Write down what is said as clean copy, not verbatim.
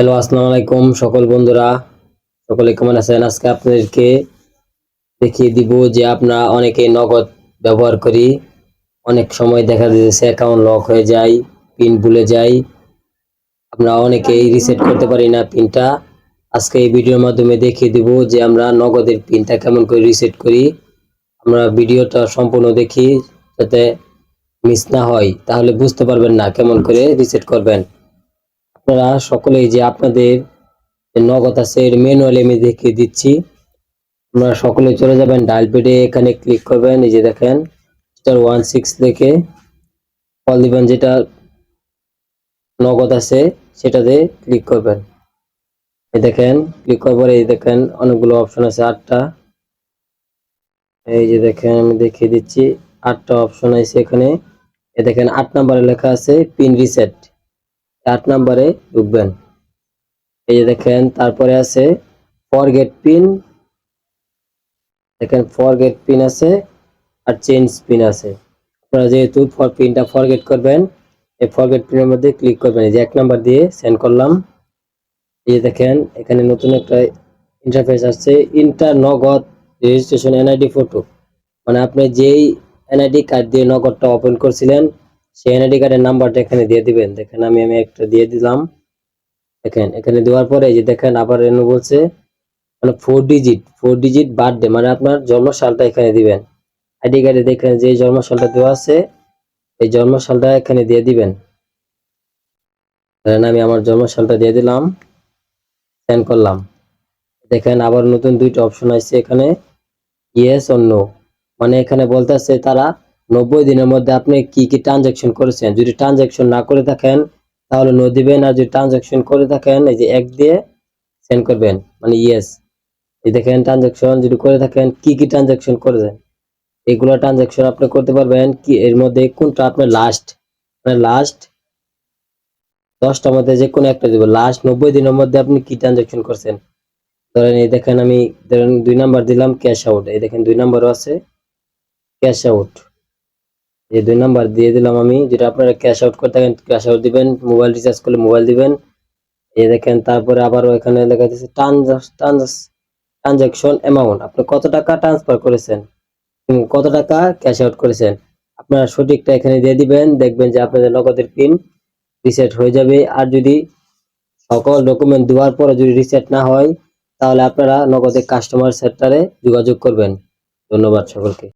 Hello, আসসালামু আলাইকুম সকল বন্ধুরা। সকলে কেমন আছেন? আজকে আপনাদেরকে দেখিয়ে দিব যে আমরা অনেকে নগদ ব্যবহার করি, অনেক সময় দেখা যাচ্ছে অ্যাকাউন্ট লক হয়ে যায়, পিন ভুলে যাই, আমরা অনেকেই রিসেট করতে পারি না পিনটা। আজকে এই ভিডিওর মাধ্যমে দেখিয়ে দিব যে আমরা নগদের পিনটা কেমন করে রিসেট করি। আমরা ভিডিওটা সম্পূর্ণ দেখি যাতে মিস না হয়, তাহলে বুঝতে পারবেন না কেমন করে রিসেট করবেন। আপনারা সকলেই যে আপনাদের নগদ আছে এর ম্যানুয়ালি আমি দেখিয়ে দিচ্ছি। আপনারা সকলে চলে যাবেন ডায়াল প্যাডে, এখানে ক্লিক করবেন, এই যে দেখেন *16 লিখে কল দিবেন, যেটা নগদ আছে সেটাতে ক্লিক করবেন। এই দেখেন ক্লিক করার পরে এই দেখেন অনেকগুলো অপশন আছে, 8টা। এই যে দেখেন আমি দেখিয়ে দিচ্ছি, 8টা অপশন আছে এখানে। এই দেখেন 8 নম্বরে লেখা আছে পিন রিসেট, 8 নম্বরে ঢুকবেন। এই যে দেখেন তারপরে আছে ফরগেট পিন, দেখেন ফরগেট পিন আছে আর চেঞ্জ পিন আছে। আপনারা যেহেতু পিনটা ফরগেট করবেন, এই ফরগেট পিনের মধ্যে ক্লিক করবেন। এই যে 1 নাম্বার দিয়ে সেন্ড করলাম। এই যে দেখেন এখানে নতুন একটা ইন্টারফেস আসছে, ইন্টার নগদ রেজিস্ট্রেশন এনআইডি ফটো, মানে আপনি যেই এনআইডি কার্ড দিয়ে নগদটা ওপেন করছিলেন সেই এনআইডি কার্ডের নাম্বারটা এখানে দিয়ে দিবেন। দেখেন আমি একটা দিয়ে দিলাম। দেখেন এখানে দেওয়ার পরে এই যে দেখেন আবার এনে বলছে মানে 4 ডিজিট বার্থডে, মানে আপনার জন্ম সালটা এখানে দিবেন। আইডি কার্ডে দেখেন যে জন্ম সালটা দেওয়া আছে, এই জন্ম সালটা এখানে দিয়ে দিবেন। ধরেন আমি আমার জন্ম সালটা দিয়ে দিলাম, সেন্ড করলাম। দেখেন আবার নতুন 2টা অপশন আসছে এখানে, ইয়েস অর নো, মানে এখানে বলতেছে তারা 90 দিনের মধ্যে আপনি কি কি ট্রানজাকশন করেছেন। যদি ট্রানজাকশন না করে থাকেন তাহলে নো দিবেন, আর যদি ট্রানজাকশন করে থাকেন এই যে 1 দিয়ে সেন্ড করবেন, মানে ইয়েস। এই দেখেন ট্রানজাকশন যদি করে থাকেন, কি কি ট্রানজাকশন করেছেন এগুলো ট্রানজাকশন আপনি করতে পারবেন কি এর মধ্যে কোনটা আপনার লাস্ট, মানে লাস্ট 10টার মধ্যে যে কোনো একটা দিব। লাস্ট 90 দিনের মধ্যে আপনি কি ট্রানজাকশন করছেন। ধরেন এই দেখেন আমি ধরেন 2 নাম্বার দিলাম ক্যাশ আউট, এই দেখেন 2 নাম্বারও আছে ক্যাশ আউট, এই 2 নাম্বার দিয়ে দিলাম আমি। যেটা আপনারা ক্যাশ আউট করতে থাকেন ক্যাশ আউট দিবেন, মোবাইল রিচার্জ করলে মোবাইল দিবেন। এই দেখেন তারপরে আবারও এখানে লেখা আছে ট্রানজাকশন অ্যামাউন্ট, আপনি কত টাকা ট্রান্সফার করেছেন, কত টাকা ক্যাশ আউট করেছেন, আপনারা সঠিকটা এখানে দিয়ে দিবেন। দেখবেন যে আপনাদের নগদের পিন রিসেট হয়ে যাবে। আর যদি সকল ডকুমেন্ট দেওয়ার পরে যদি রিসেট না হয় তাহলে আপনারা নগদের কাস্টমার সেন্টারে যোগাযোগ করবেন। ধন্যবাদ সকলকে।